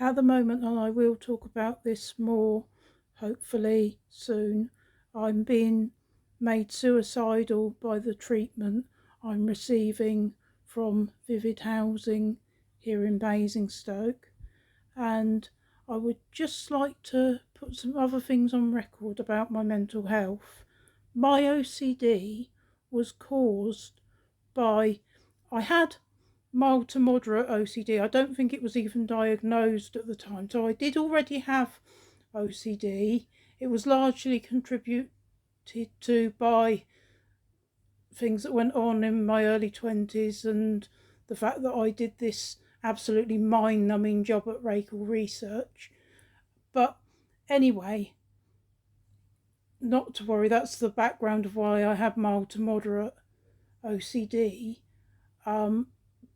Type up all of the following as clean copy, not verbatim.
At the moment, and I will talk about this more hopefully soon, I'm being made suicidal by the treatment I'm receiving from Vivid Housing here in Basingstoke. And I would just like to put some other things on record about my mental health. My OCD was caused by, I had mild to moderate OCD. I don't think it was even diagnosed at the time. So I did already have OCD. It was largely contributed to by things that went on in my early 20s and the fact that I did this absolutely mind numbing job at Rakel Research. But anyway, not to worry, that's the background of why I have mild to moderate OCD.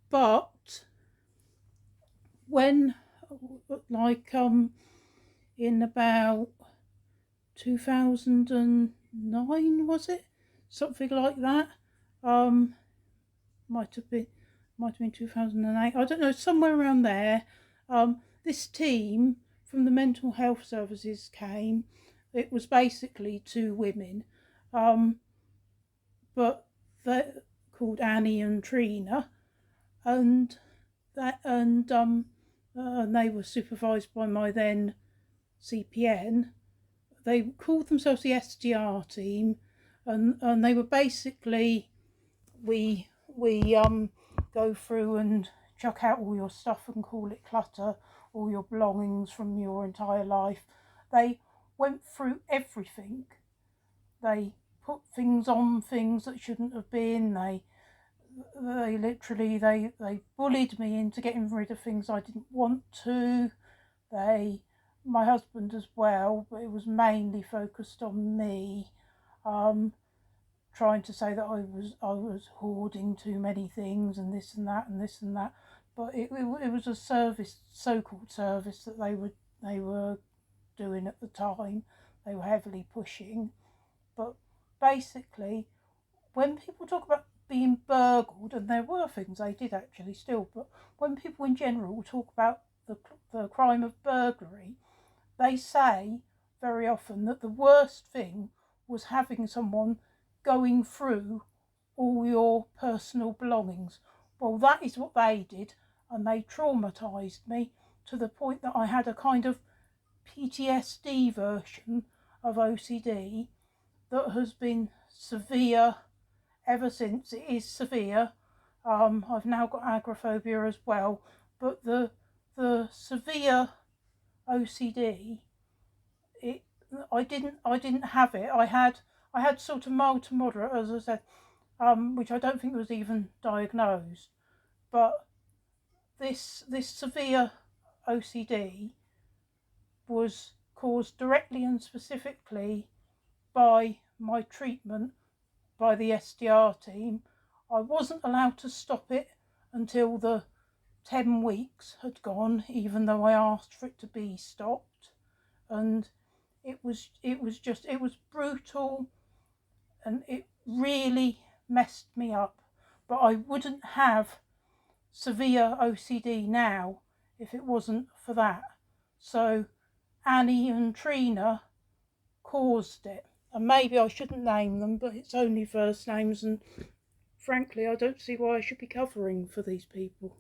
But when, like, in about 2009, was it? Something like that. Um, might have been 2008. I don't know, somewhere around there. This team from the mental health services came. It was basically two women, but they're called Annie and Trina, and they were supervised by my then CPN. They called themselves the STR team, and they were basically, we go through and chuck out all your stuff and call it clutter, all your belongings from your entire life. They went through everything. They put things on things that shouldn't have been. They literally they bullied me into getting rid of things I didn't want to. They, my husband as well, but it was mainly focused on me. Trying to say that I was hoarding too many things and this and that and this and that, but it was a service, so-called service, that they were doing at the time. They were heavily pushing, but basically, when people talk about being burgled, and there were things they did actually still, but when people in general talk about the crime of burglary, they say very often that the worst thing was having someone going through all your personal belongings. Well, that is what they did, and they traumatised me to the point that I had a kind of PTSD version of OCD that has been severe ever since. It is severe. I've now got agoraphobia as well, but the severe OCD, it I didn't have it. I had sort of mild to moderate, as I said, which I don't think was even diagnosed. But this severe OCD was caused directly and specifically by my treatment by the STR team. I wasn't allowed to stop it until the 10 weeks had gone, even though I asked for it to be stopped. And it was brutal, and it really messed me up. But I wouldn't have severe OCD now if it wasn't for that. So Annie and Trina caused it. And maybe I shouldn't name them, but it's only first names, and frankly, I don't see why I should be covering for these people.